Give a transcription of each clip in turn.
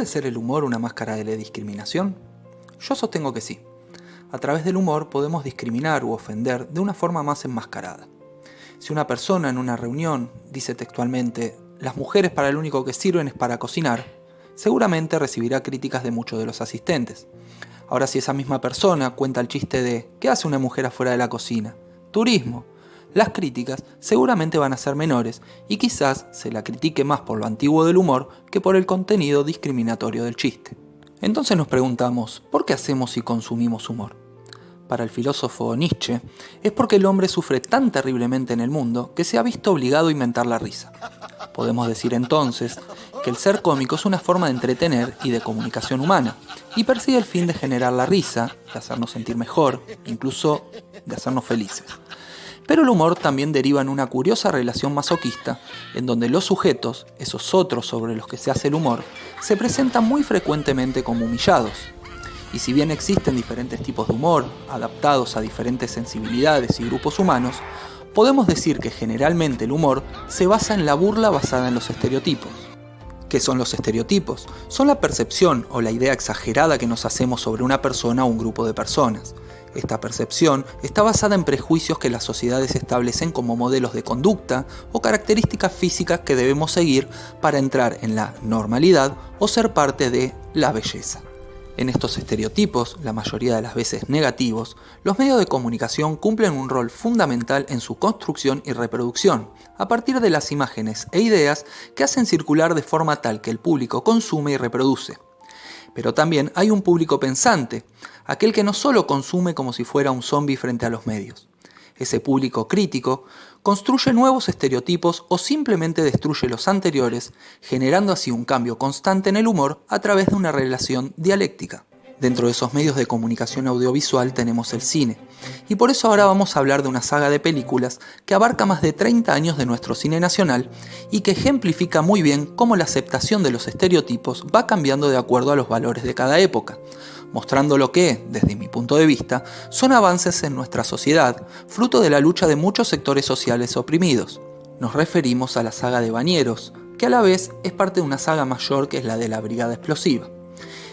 ser el humor una máscara de la discriminación? Yo sostengo que sí. A través del humor podemos discriminar u ofender de una forma más enmascarada. Si una persona en una reunión dice textualmente «las mujeres para lo único que sirven es para cocinar», seguramente recibirá críticas de muchos de los asistentes. Ahora, si esa misma persona cuenta el chiste de «¿qué hace una mujer afuera de la cocina?», «turismo», las críticas seguramente van a ser menores y quizás se la critique más por lo antiguo del humor que por el contenido discriminatorio del chiste. Entonces nos preguntamos, ¿por qué hacemos y consumimos humor? Para el filósofo Nietzsche, es porque el hombre sufre tan terriblemente en el mundo que se ha visto obligado a inventar la risa. Podemos decir entonces que el ser cómico es una forma de entretener y de comunicación humana, y persigue el fin de generar la risa, de hacernos sentir mejor, incluso de hacernos felices. Pero el humor también deriva en una curiosa relación masoquista, en donde los sujetos, esos otros sobre los que se hace el humor, se presentan muy frecuentemente como humillados. Y si bien existen diferentes tipos de humor, adaptados a diferentes sensibilidades y grupos humanos, podemos decir que generalmente el humor se basa en la burla basada en los estereotipos. ¿Qué son los estereotipos? Son la percepción o la idea exagerada que nos hacemos sobre una persona o un grupo de personas. Esta percepción está basada en prejuicios que las sociedades establecen como modelos de conducta o características físicas que debemos seguir para entrar en la normalidad o ser parte de la belleza. En estos estereotipos, la mayoría de las veces negativos, los medios de comunicación cumplen un rol fundamental en su construcción y reproducción, a partir de las imágenes e ideas que hacen circular de forma tal que el público consume y reproduce. Pero también hay un público pensante, aquel que no solo consume como si fuera un zombi frente a los medios. Ese público crítico construye nuevos estereotipos o simplemente destruye los anteriores, generando así un cambio constante en el humor a través de una relación dialéctica. Dentro de esos medios de comunicación audiovisual tenemos el cine, y por eso ahora vamos a hablar de una saga de películas que abarca más de 30 años de nuestro cine nacional y que ejemplifica muy bien cómo la aceptación de los estereotipos va cambiando de acuerdo a los valores de cada época, mostrando lo que, desde mi punto de vista, son avances en nuestra sociedad, fruto de la lucha de muchos sectores sociales oprimidos. Nos referimos a la saga de Bañeros, que a la vez es parte de una saga mayor que es la de la Brigada Explosiva.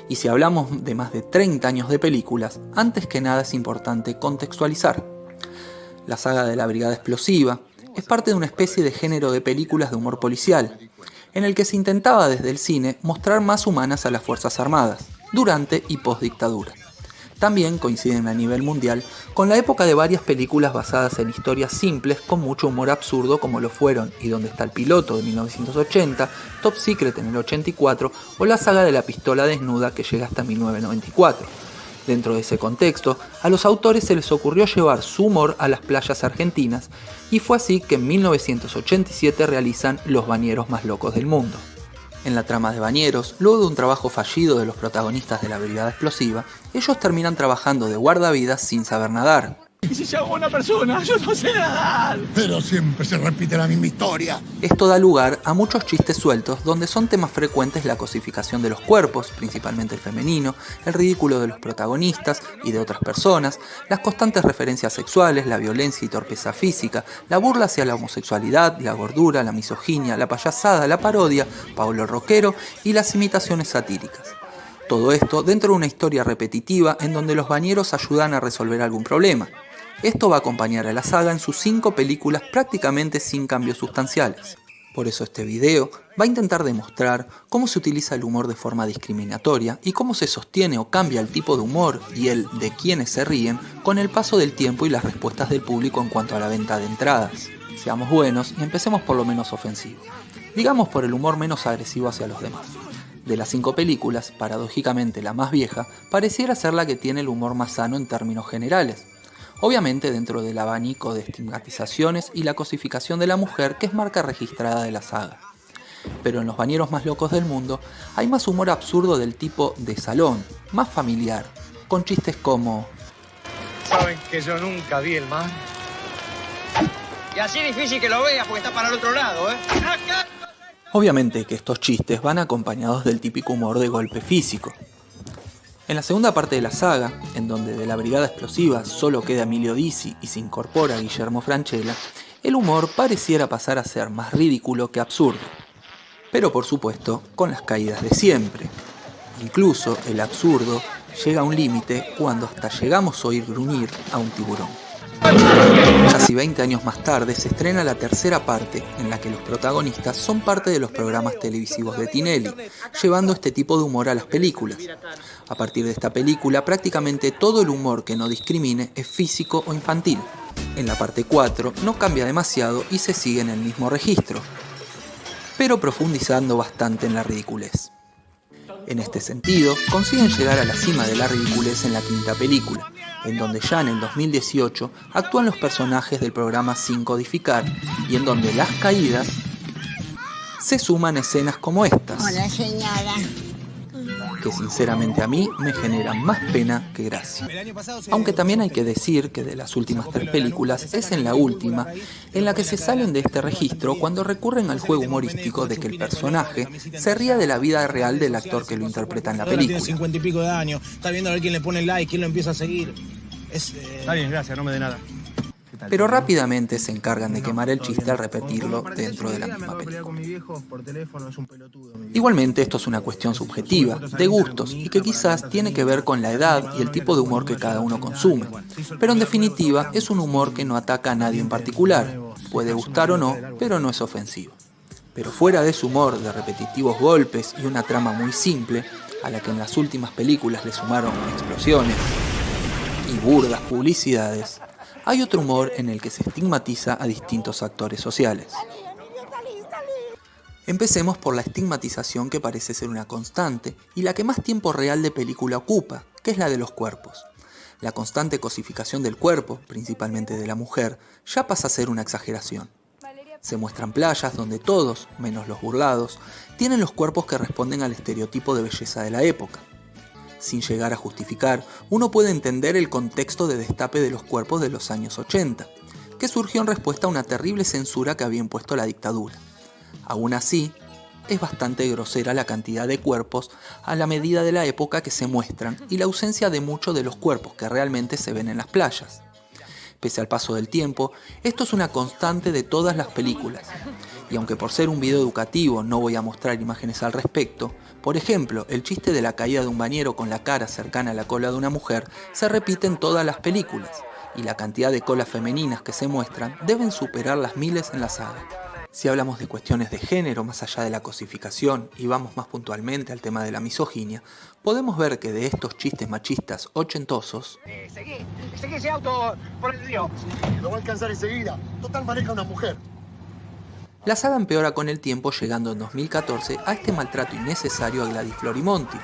Y si hablamos de más de 30 años de películas, antes que nada es importante contextualizar. La saga de la Brigada Explosiva es parte de una especie de género de películas de humor policial, en el que se intentaba desde el cine mostrar más humanas a las Fuerzas Armadas, durante y post-dictadura. También coinciden a nivel mundial con la época de varias películas basadas en historias simples con mucho humor absurdo como lo fueron Y dónde está el piloto de 1980, Top Secret en el 84 o la saga de la pistola desnuda que llega hasta 1994. Dentro de ese contexto, a los autores se les ocurrió llevar su humor a las playas argentinas y fue así que en 1987 realizan Los Bañeros más locos del mundo. En la trama de Bañeros, luego de un trabajo fallido de los protagonistas de la Brigada Explosiva, ellos terminan trabajando de guardavidas sin saber nadar. ¿Y si se ahoga una persona? ¡Yo no sé nadar! Pero siempre se repite la misma historia. Esto da lugar a muchos chistes sueltos donde son temas frecuentes la cosificación de los cuerpos, principalmente el femenino, el ridículo de los protagonistas y de otras personas, las constantes referencias sexuales, la violencia y torpeza física, la burla hacia la homosexualidad, la gordura, la misoginia, la payasada, la parodia, Paolo Roquero y las imitaciones satíricas. Todo esto dentro de una historia repetitiva en donde los bañeros ayudan a resolver algún problema. Esto va a acompañar a la saga en sus 5 películas prácticamente sin cambios sustanciales. Por eso este video va a intentar demostrar cómo se utiliza el humor de forma discriminatoria y cómo se sostiene o cambia el tipo de humor y el de quienes se ríen con el paso del tiempo y las respuestas del público en cuanto a la venta de entradas. Seamos buenos y empecemos por lo menos ofensivo. Digamos por el humor menos agresivo hacia los demás. De las 5 películas, paradójicamente la más vieja, pareciera ser la que tiene el humor más sano en términos generales. Obviamente dentro del abanico de estigmatizaciones y la cosificación de la mujer que es marca registrada de la saga. Pero en Los Bañeros más locos del mundo hay más humor absurdo del tipo de salón, más familiar, con chistes como... Saben que yo nunca vi el mar. Y así difícil que lo veas porque está para el otro lado, ¿eh? ¡Acá! Obviamente que estos chistes van acompañados del típico humor de golpe físico. En la segunda parte de la saga, en donde de la Brigada Explosiva solo queda Emilio Dizzi y se incorpora Guillermo Francella, el humor pareciera pasar a ser más ridículo que absurdo. Pero por supuesto, con las caídas de siempre. Incluso el absurdo llega a un límite cuando hasta llegamos a oír gruñir a un tiburón. Casi 20 años más tarde se estrena la tercera parte, en la que los protagonistas son parte de los programas televisivos de Tinelli, llevando este tipo de humor a las películas. A partir de esta película, prácticamente todo el humor que no discrimine es físico o infantil. En la parte 4 no cambia demasiado y se sigue en el mismo registro, pero profundizando bastante en la ridiculez. En este sentido, consiguen llegar a la cima de la ridiculez en la quinta película, en donde ya en el 2018 actúan los personajes del programa Sin Codificar y en donde las caídas se suman escenas como estas. Hola, señora. Que sinceramente a mí me generan más pena que gracia. Aunque también hay que decir que de las últimas 3 películas es en la última en la que se salen de este registro cuando recurren al juego humorístico de que el personaje se ría de la vida real del actor que lo interpreta en la película. 50 y pico de años, está viendo a ver quién le pone like, quién lo empieza a seguir. Está bien, gracias, no me dé nada. Pero rápidamente se encargan de quemar el chiste al repetirlo dentro de la misma película. Igualmente esto es una cuestión subjetiva, de gustos, y que quizás tiene que ver con la edad y el tipo de humor que cada uno consume. Pero en definitiva es un humor que no ataca a nadie en particular, puede gustar o no, pero no es ofensivo. Pero fuera de su humor de repetitivos golpes y una trama muy simple, a la que en las últimas películas le sumaron explosiones y burdas publicidades, hay otro humor en el que se estigmatiza a distintos actores sociales. Empecemos por la estigmatización que parece ser una constante y la que más tiempo real de película ocupa, que es la de los cuerpos. La constante cosificación del cuerpo, principalmente de la mujer, ya pasa a ser una exageración. Se muestran playas donde todos, menos los burlados, tienen los cuerpos que responden al estereotipo de belleza de la época. Sin llegar a justificar, uno puede entender el contexto de destape de los cuerpos de los años 80, que surgió en respuesta a una terrible censura que había impuesto la dictadura. Aún así, es bastante grosera la cantidad de cuerpos a la medida de la época que se muestran y la ausencia de muchos de los cuerpos que realmente se ven en las playas. Pese al paso del tiempo, esto es una constante de todas las películas. Y aunque por ser un video educativo no voy a mostrar imágenes al respecto, por ejemplo, el chiste de la caída de un bañero con la cara cercana a la cola de una mujer se repite en todas las películas, y la cantidad de colas femeninas que se muestran deben superar las miles en la saga. Si hablamos de cuestiones de género más allá de la cosificación y vamos más puntualmente al tema de la misoginia, podemos ver que de estos chistes machistas ochentosos... Seguí ese auto por el río. Lo va a alcanzar enseguida. Total, maneja una mujer. La saga empeora con el tiempo, llegando en 2014 a este maltrato innecesario a Gladys Florimonti,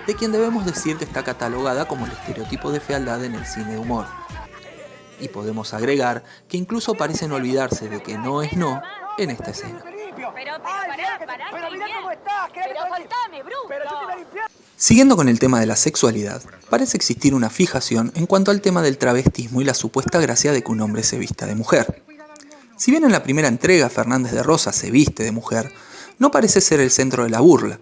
de quien debemos decir que está catalogada como el estereotipo de fealdad en el cine de humor. Y podemos agregar que incluso parecen olvidarse de que no es no en esta escena. Pero mirá cómo estás, pero soltame, bruto. Siguiendo con el tema de la sexualidad, parece existir una fijación en cuanto al tema del travestismo y la supuesta gracia de que un hombre se vista de mujer. Si bien en la primera entrega Fernández de Rosa se viste de mujer, no parece ser el centro de la burla,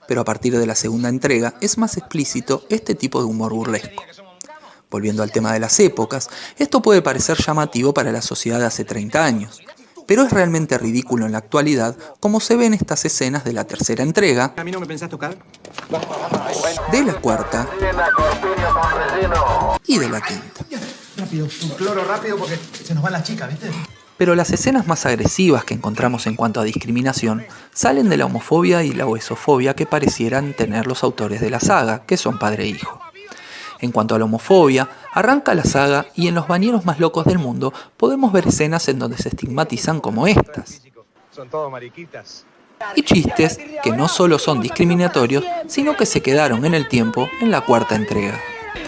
pero a partir de la segunda entrega es más explícito este tipo de humor burlesco. Volviendo al tema de las épocas, esto puede parecer llamativo para la sociedad de hace 30 años, pero es realmente ridículo en la actualidad como se ve en estas escenas de la tercera entrega, ¿A mí no me pensás tocar? de la cuarta y de la quinta. Rápido, un cloro rápido porque se nos van las chicas, ¿viste? Pero las escenas más agresivas que encontramos en cuanto a discriminación salen de la homofobia y la obesofobia que parecieran tener los autores de la saga, que son padre e hijo. En cuanto a la homofobia, arranca la saga y en los bañeros más locos del mundo podemos ver escenas en donde se estigmatizan como estas. Son todos mariquitas. Y chistes que no solo son discriminatorios, sino que se quedaron en el tiempo en la cuarta entrega.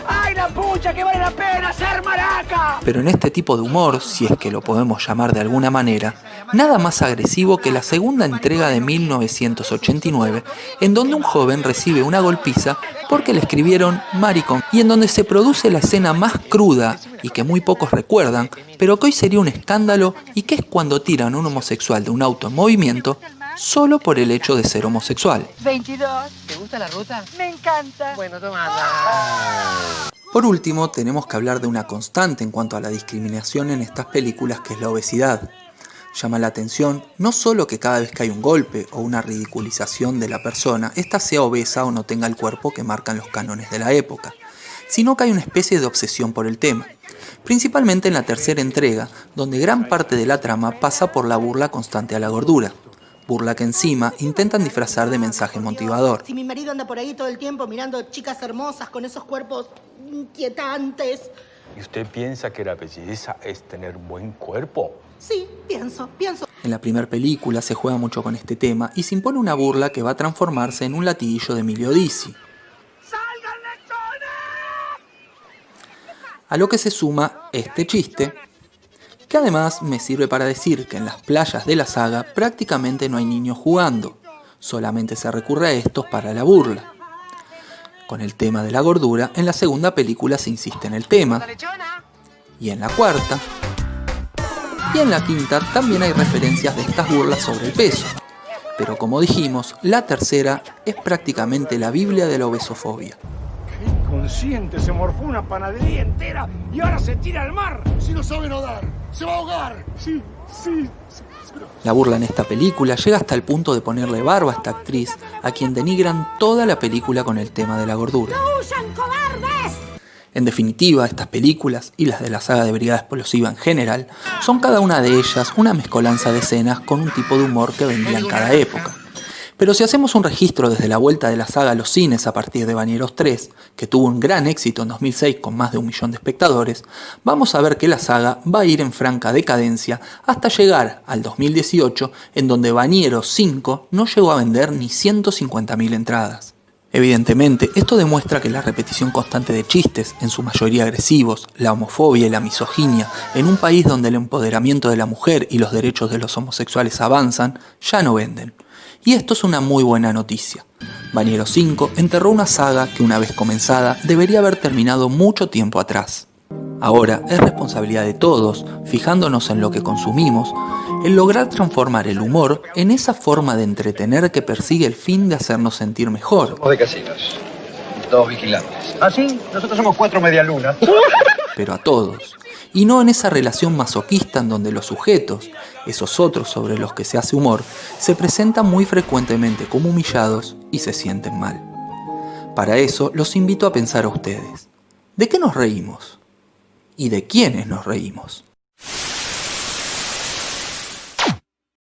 ¡Ay, la pucha, que vale la pena ser maraca! Pero en este tipo de humor, si es que lo podemos llamar de alguna manera, nada más agresivo que la segunda entrega de 1989, en donde un joven recibe una golpiza porque le escribieron maricón, y en donde se produce la escena más cruda y que muy pocos recuerdan, pero que hoy sería un escándalo, y que es cuando tiran a un homosexual de un auto en movimiento solo por el hecho de ser homosexual. 22. ¿Te gusta la ruta? Me encanta. Bueno, tomala. Por último, tenemos que hablar de una constante en cuanto a la discriminación en estas películas, que es la obesidad. Llama la atención no solo que cada vez que hay un golpe o una ridiculización de la persona, ésta sea obesa o no tenga el cuerpo que marcan los cánones de la época, sino que hay una especie de obsesión por el tema, principalmente en la tercera entrega, donde gran parte de la trama pasa por la burla constante a la gordura, burla que encima intentan disfrazar de mensaje motivador. Si mi marido anda por ahí todo el tiempo mirando chicas hermosas con esos cuerpos inquietantes. ¿Y usted piensa que la belleza es tener buen cuerpo? Sí, pienso. En la primera película se juega mucho con este tema y se impone una burla que va a transformarse en un latiguillo de Emilio Dizzi. A lo que se suma este chiste, que además me sirve para decir que en las playas de la saga prácticamente no hay niños jugando, solamente se recurre a estos para la burla. Con el tema de la gordura, en la segunda película se insiste en el tema, y en la cuarta, y en la quinta también hay referencias de estas burlas sobre el peso. Pero como dijimos, la tercera es prácticamente la Biblia de la obesofobia. Inconsciente, se morfó una panadería entera y ahora se tira al mar. Si no sabe nadar, se va a ahogar. Sí. La burla en esta película llega hasta el punto de ponerle barba a esta actriz, a quien denigran toda la película con el tema de la gordura. ¡Huyan, cobardes! En definitiva, estas películas, y las de la saga de Brigada Explosiva en general, son cada una de ellas una mezcolanza de escenas con un tipo de humor que vendía en cada época. Pero si hacemos un registro desde la vuelta de la saga a los cines a partir de Bañeros 3, que tuvo un gran éxito en 2006 con más de 1 millón de espectadores, vamos a ver que la saga va a ir en franca decadencia hasta llegar al 2018, en donde Bañeros 5 no llegó a vender ni 150.000 entradas. Evidentemente, esto demuestra que la repetición constante de chistes, en su mayoría agresivos, la homofobia y la misoginia, en un país donde el empoderamiento de la mujer y los derechos de los homosexuales avanzan, ya no venden. Y esto es una muy buena noticia. Bañeros 5 enterró una saga que una vez comenzada debería haber terminado mucho tiempo atrás. Ahora es responsabilidad de todos, fijándonos en lo que consumimos, el lograr transformar el humor en esa forma de entretener que persigue el fin de hacernos sentir mejor. Somos de casinos, 2 vigilantes. ¿Ah, sí? Nosotros somos 4 medialunas. Pero a todos. Y no en esa relación masoquista en donde los sujetos, esos otros sobre los que se hace humor, se presentan muy frecuentemente como humillados y se sienten mal. Para eso los invito a pensar a ustedes. ¿De qué nos reímos? ¿Y de quiénes nos reímos?